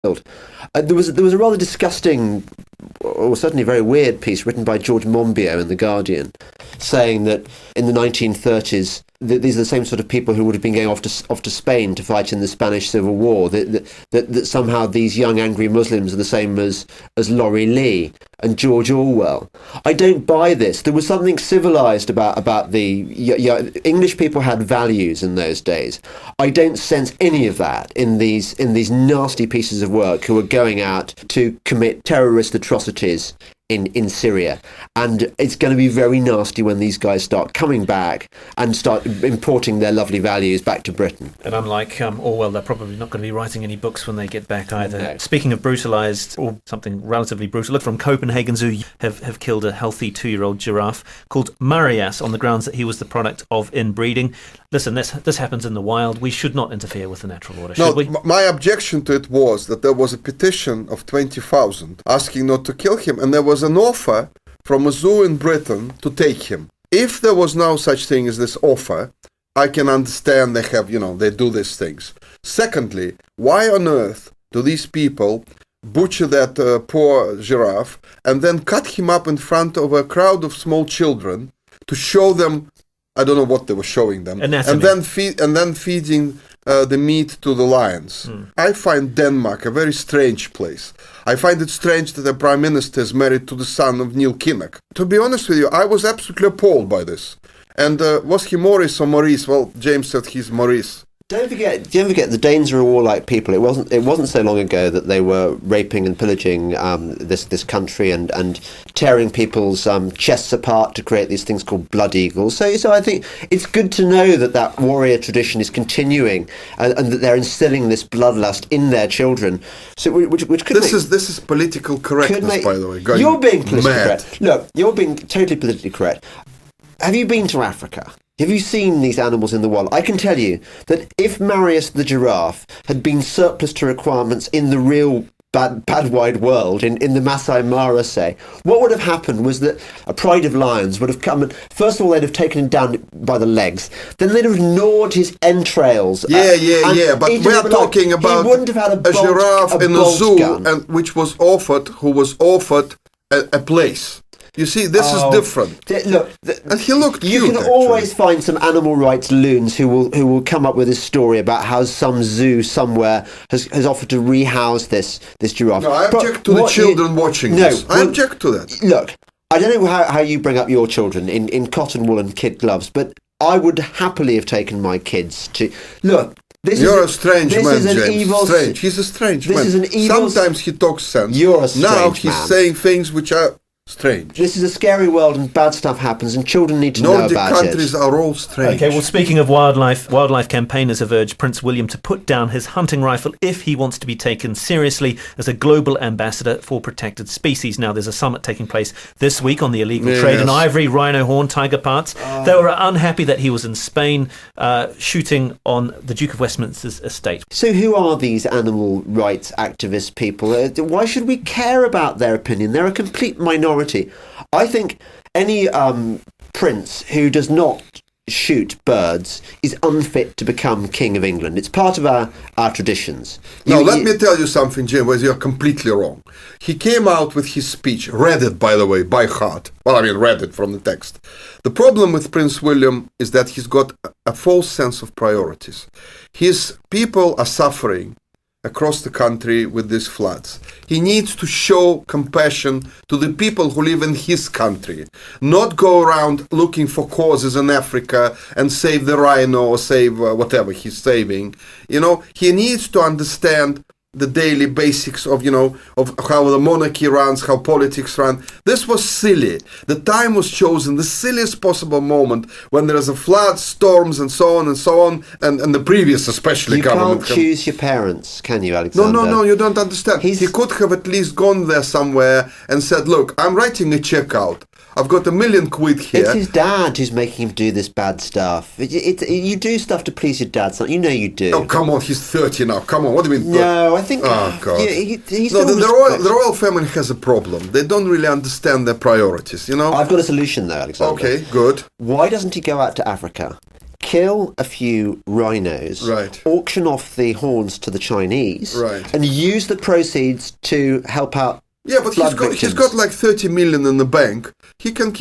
There was a rather disgusting, or certainly very weird piece written by George Monbiot in The Guardian, saying that in the 1930s, these are the same sort of people who would have been going off to Spain to fight in the Spanish Civil War. That somehow these young angry Muslims are the same as Laurie Lee and George Orwell. I don't buy this. There was something civilized about the English people had values in those days. I don't sense any of that in these nasty pieces of work who are going out to commit terrorist atrocities in Syria. And it's going to be very nasty when these guys start coming back and start importing their lovely values back to Britain. And unlike Orwell, they're probably not going to be writing any books when they get back either. No. Speaking of brutalised, or something relatively brutal, look, from Copenhagen Zoo have killed a healthy 2-year-old giraffe called Marias on the grounds that he was the product of inbreeding. Listen, this happens in the wild. We should not interfere with the natural order, should we? My objection to it was that there was a petition of 20,000 asking not to kill him, and there was an offer from a zoo in Britain to take him. If there was no such thing as this offer, I can understand they do these things. Secondly, why on earth do these people butcher that poor giraffe and then cut him up in front of a crowd of small children to show them, I don't know what they were showing them, anatomy. and then feeding the meat to the lions. I find Denmark a very strange place. I find it strange that the Prime Minister is married to the son of Neil Kinnock. To be honest with you, I was absolutely appalled by this. And was he Maurice or Maurice? Well, James said he's Maurice. Don't forget, the Danes are a warlike people. It wasn't so long ago that they were raping and pillaging this country and tearing people's chests apart to create these things called blood eagles. So I think it's good to know that warrior tradition is continuing and that they're instilling this bloodlust in their children. So which could this is political correctness, by the way. You're being politically mad. correct. Look, you're being totally politically correct. Have you been to Africa? Have you seen these animals in the wild? I can tell you that if Marius the giraffe had been surplus to requirements in the real bad wide world, in the Masai Mara, say, what would have happened was that a pride of lions would have come and, first of all, they'd have taken him down by the legs, then they'd have gnawed his entrails. But we're talking about he wouldn't have had a giraffe in a zoo, which was offered a place. You see, this is different. And he looked cute. You can always find some animal rights loons who will come up with a story about how some zoo somewhere has offered to rehouse this giraffe. No, I object to the children watching this. I object to that. Look, I don't know how you bring up your children in cotton wool and kid gloves, but I would happily have taken my kids to look. You're a strange man, James. Evil, strange. He's a strange man. Is an evil. Sometimes he talks sense. You're a strange Now he's man. saying things which are strange. This is a scary world and bad stuff happens and children need to know about it. Nordic countries are all strange. Okay, well, speaking of wildlife campaigners have urged Prince William to put down his hunting rifle if he wants to be taken seriously as a global ambassador for protected species. Now, there's a summit taking place this week on the illegal trade in ivory, rhino horn, tiger parts. They were unhappy that he was in Spain shooting on the Duke of Westminster's estate. So who are these animal rights activist people? Why should we care about their opinion? They're a complete minority. I think any prince who does not shoot birds is unfit to become King of England. It's part of our traditions. Let me tell you something, James, you're completely wrong. He came out with his speech, read it, by the way, by heart. Well, I mean, read it from the text. The problem with Prince William is that he's got a false sense of priorities. His people are suffering across the country with these floods. He needs to show compassion to the people who live in his country, not go around looking for causes in Africa and save the rhino or save whatever he's saving. He needs to understand the daily basics of how the monarchy runs, how politics run. This was silly. The time was chosen, the silliest possible moment when there is a flood, storms, and so on, and the previous especially government. You can't choose your parents, can you, Alexander? No, you don't understand. He could have at least gone there somewhere and said, look, I'm writing a check out. I've got £1 million here. It's his dad who's making him do this bad stuff. You do stuff to please your dad, son. You know you do. Oh, come on, he's 30 now. Come on, what do you mean? No, I think... Oh, God. The royal family has a problem. They don't really understand their priorities, I've got a solution, though, Alexander. Okay, good. Why doesn't he go out to Africa, kill a few rhinos, Right. auction off the horns to the Chinese, Right. and use the proceeds to help out. Yeah, but he's got like 30 million in the bank. He can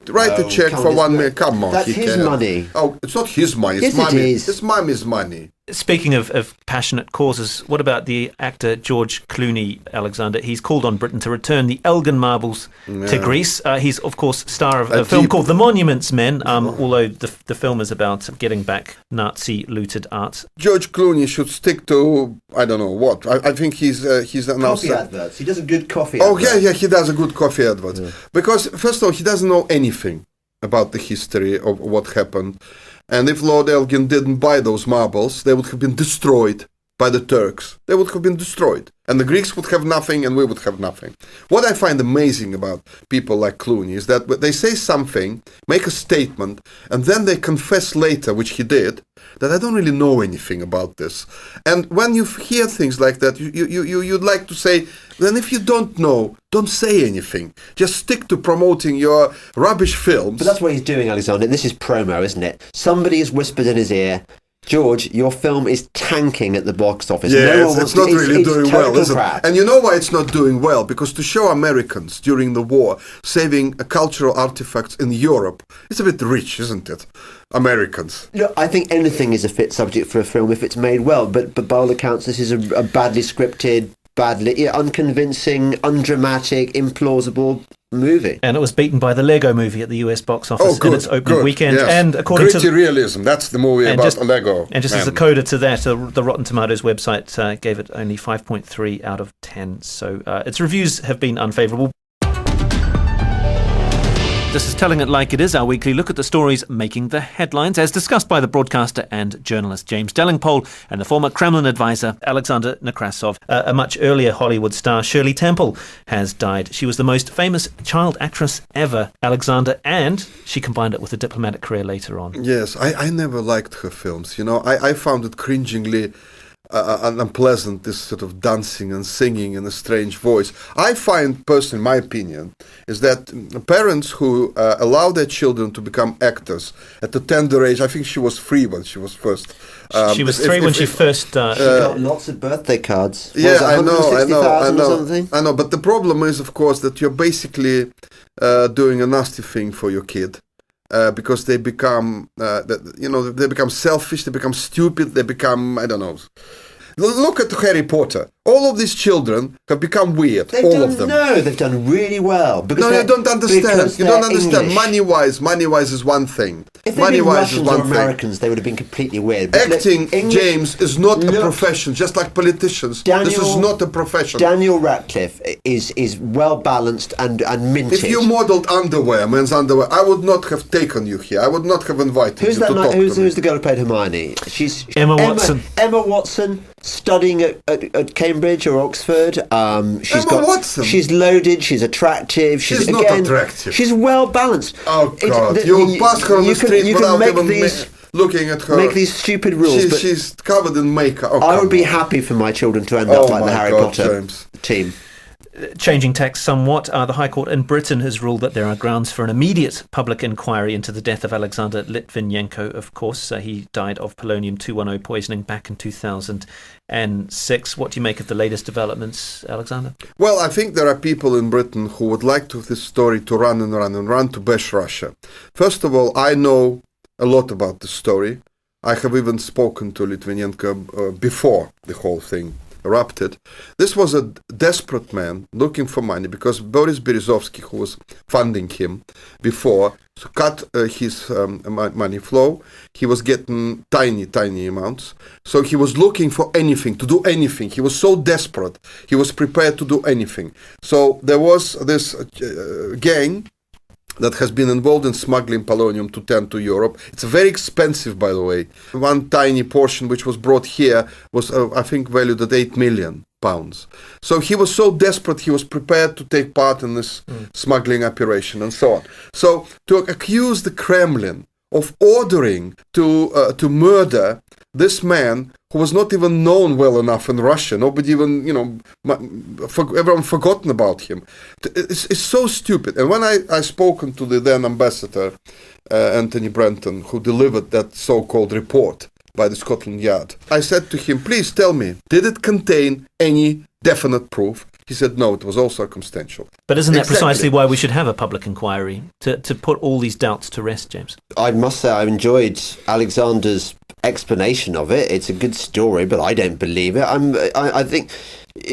write a check for 1 million. Come on, That's he his can. money. Oh, it's not his money. It's Yes, it mommy. is. It's mommy's money. Speaking of passionate causes, what about the actor George Clooney, Alexander? He's called on Britain to return the Elgin marbles to Greece. He's, of course, star of a film called The Monuments Men, although the film is about getting back Nazi looted art. George Clooney should stick to, I don't know what. I think he's an Coffee adverts. He does a good coffee Oh, advert. yeah, he does a good coffee advert. Yeah. Because, first of all, he doesn't know anything about the history of what happened. And if Lord Elgin didn't buy those marbles, they would have been destroyed by the Turks. They would have been destroyed. And the Greeks would have nothing and we would have nothing. What I find amazing about people like Clooney is that they say something, make a statement, and then they confess later, which he did, that I don't really know anything about this. And when you hear things like that, you'd like to say, then if you don't know, don't say anything. Just stick to promoting your rubbish films. But that's what he's doing, Alexander. This is promo, isn't it? Somebody has whispered in his ear, George, your film is tanking at the box office. Yeah, it's not really doing well, is it? Crap. And you know why it's not doing well? Because to show Americans during the war saving cultural artifacts in Europe, it's a bit rich, isn't it? Americans. Look, I think anything is a fit subject for a film if it's made well, but by all accounts, this is a badly scripted, unconvincing, undramatic, implausible movie. And it was beaten by the Lego movie at the US box office in its opening weekend. Yes. And according Gritty realism, that's the movie about Lego. And just as a coda to that, the Rotten Tomatoes website gave it only 5.3 out of 10. So its reviews have been unfavourable. This is Telling It Like It Is, our weekly look at the stories making the headlines, as discussed by the broadcaster and journalist James Delingpole and the former Kremlin advisor Alexander Nekrassov. A much earlier Hollywood star, Shirley Temple, has died. She was the most famous child actress ever, Alexander, and she combined it with a diplomatic career later on. Yes, I never liked her films. You know, I found it cringingly unpleasant, this sort of dancing and singing in a strange voice. I find, personally, my opinion, is that parents who allow their children to become actors at a tender age, I think she was 3 when she was first. She was 3 when she first... she got lots of birthday cards. Yeah, I know. But the problem is, of course, that you're basically doing a nasty thing for your kid. Because they become, they become selfish, they become stupid, they become, I don't know. Look at Harry Potter. All of these children have become weird. All of them. No, they've done really well. No, you don't understand. You don't understand. English. Money-wise is one thing. If they'd been Russians or Americans, they would have been completely weird. But acting, James, is not a profession, just like politicians. This is not a profession. Daniel Radcliffe is well-balanced and minted. If you modelled men's underwear, I would not have taken you here. I would not have invited you to talk to me. Who's the girl who played Hermione? She's Emma Watson. Emma Watson, studying at Cambridge or Oxford. Watson. She's loaded. She's attractive. She's not attractive. She's well balanced. Oh God! You'll pass her on the street without even looking at her. Make these stupid rules. She's covered in makeup. Oh, I would be happy for my children to end up like the Harry Potter team. Changing tack somewhat, the High Court in Britain has ruled that there are grounds for an immediate public inquiry into the death of Alexander Litvinenko, of course. He died of polonium-210 poisoning back in 2006. What do you make of the latest developments, Alexander? Well, I think there are people in Britain who would like this story to run to bash Russia. First of all, I know a lot about the story. I have even spoken to Litvinenko before the whole thing erupted. This was a desperate man looking for money because Boris Berezovsky, who was funding him before, cut his money flow. He was getting tiny amounts. So he was looking for anything, to do anything. He was so desperate. He was prepared to do anything. So there was this gang that has been involved in smuggling polonium-210 to Europe. It's very expensive, by the way. One tiny portion which was brought here was, I think, valued at 8 million pounds. So he was so desperate, he was prepared to take part in this smuggling operation and so on. So to accuse the Kremlin of ordering to murder this man who was not even known well enough in Russia, nobody even, everyone forgotten about him. It's so stupid. And when I spoken to the then ambassador, Anthony Brenton, who delivered that so-called report by the Scotland Yard, I said to him, please tell me, did it contain any definite proof? He said, no, it was all circumstantial. But isn't that precisely why we should have a public inquiry, to put all these doubts to rest, James? I must say I enjoyed Alexander's explanation of it. It's a good story, but I don't believe it. I think,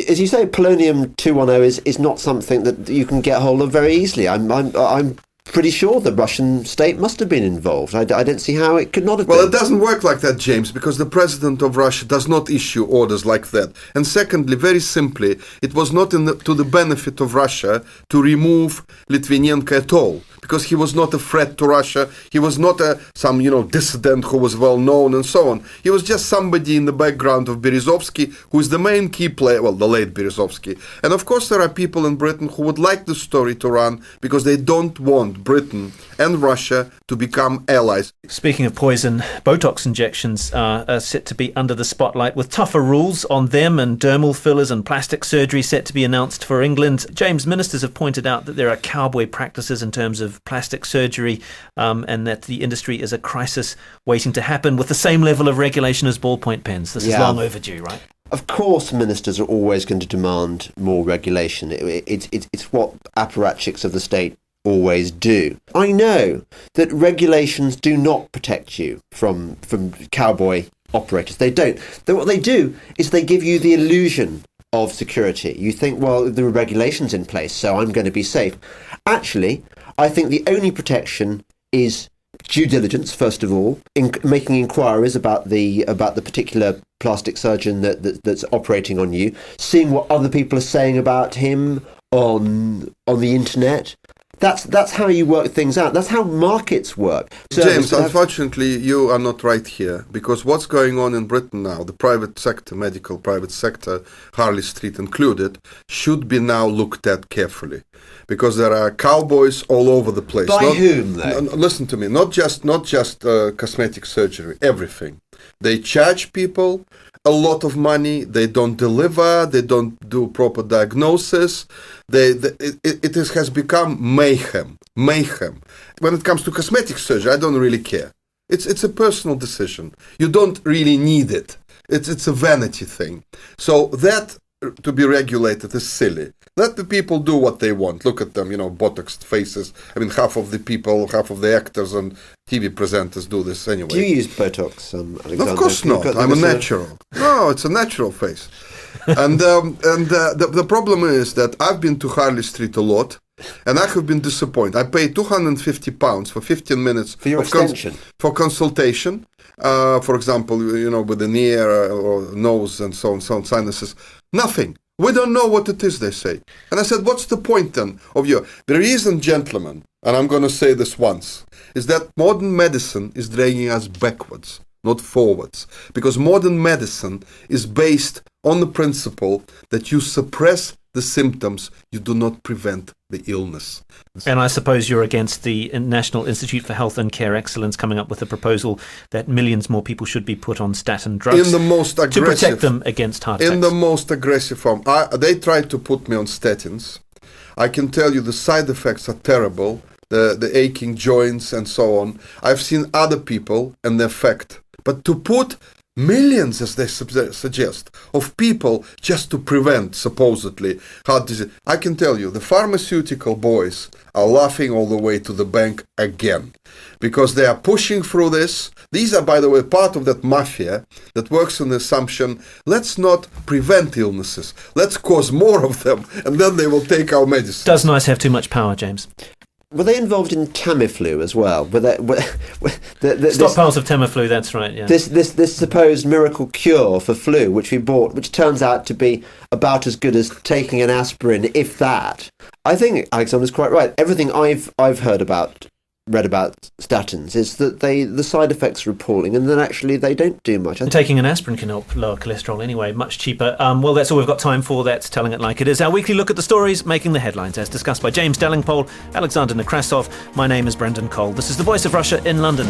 as you say, polonium 210 is not something that you can get hold of very easily. I'm pretty sure the Russian state must have been involved. I don't see how it could not have been. Well, it doesn't work like that, James, because the president of Russia does not issue orders like that. And secondly, very simply, it was not to the benefit of Russia to remove Litvinenko at all, because he was not a threat to Russia. He was not some dissident who was well known and so on. He was just somebody in the background of Berezovsky, who is the main key player, well, the late Berezovsky. And of course, there are people in Britain who would like the story to run because they don't want Britain and Russia to become allies. Speaking of poison, Botox injections are set to be under the spotlight, with tougher rules on them, and dermal fillers and plastic surgery set to be announced for England. James, ministers have pointed out that there are cowboy practices in terms of plastic surgery, and that the industry is a crisis waiting to happen, with the same level of regulation as ballpoint pens. This is long overdue, right? Of course, ministers are always going to demand more regulation. It's what apparatchiks of the state always do. I know that regulations do not protect you from cowboy operators. They don't. What they do is they give you the illusion of security. You think, well, there are regulations in place, so I'm going to be safe. Actually, I think the only protection is due diligence, first of all, in making inquiries about the particular plastic surgeon that's operating on you, seeing what other people are saying about him on the internet. That's how you work things out. That's how markets work. James, unfortunately, you are not right here, because what's going on in Britain now, the private sector, medical private sector, Harley Street included, should be now looked at carefully, because there are cowboys all over the place. By whom, though? Listen to me. Not just cosmetic surgery. Everything. They charge people a lot of money. They don't deliver. They don't do proper diagnosis. It has become mayhem. When it comes to cosmetic surgery, I don't really care. It's a personal decision. You don't really need it. It's a vanity thing. So that to be regulated is silly. Let the people do what they want. Look at them, Botoxed faces. I mean, half of the actors and TV presenters do this anyway. Do you use Botox, Alexander? Of course not. I'm a natural. No, it's a natural face. And the problem is that I've been to Harley Street a lot, and I have been disappointed. I paid £250 for 15 minutes for your extension, for consultation. For example, with an ear or nose and so on, sinuses. Nothing. We don't know what it is, they say. And I said, what's the point then of you? The reason, gentlemen, and I'm going to say this once, is that modern medicine is dragging us backwards, not forwards. Because modern medicine is based on the principle that you suppress the symptoms, you do not prevent the illness. And I suppose you're against the National Institute for Health and Care Excellence coming up with a proposal that millions more people should be put on statin drugs in the most aggressive, to protect them against heart attacks. In the most aggressive form. They tried to put me on statins. I can tell you the side effects are terrible, the aching joints and so on. I've seen other people and the effect. But to put millions, as they suggest, of people just to prevent, supposedly, heart disease. I can tell you, the pharmaceutical boys are laughing all the way to the bank again, because they are pushing through this. These are, by the way, part of that mafia that works on the assumption, let's not prevent illnesses, let's cause more of them, and then they will take our medicine. Does NICE have too much power, James? Were they involved in Tamiflu as well? Stockpiles of Tamiflu, that's right, yeah. This supposed miracle cure for flu, which we bought, which turns out to be about as good as taking an aspirin, if that. I think Alexander's quite right. Everything I've read about statins is that the side effects are appalling, and then actually they don't do much. Taking an aspirin can help lower cholesterol anyway, much cheaper. Well, that's all we've got time for. That's Telling It Like It Is, our weekly look at the stories making the headlines, as discussed by James Delingpole, Alexander Nekrassov. My name is Brendan Cole. This is the Voice of Russia in London.